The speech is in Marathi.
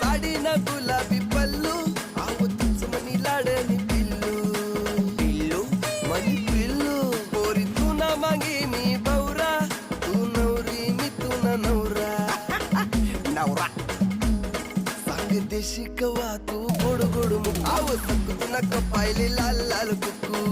साडी ना गुलाबी पल्लू आहो तुझ मनी लाडणी पिल्लू पिल्लू मनी पिल्लू पोरी तू ना मागे मी बौरा तू नवरी मी तू ना नवरा नवरा सांग देशी कवा तू गोड गोड मुख आहो सकू नका पाहिले लाल लाल कुकू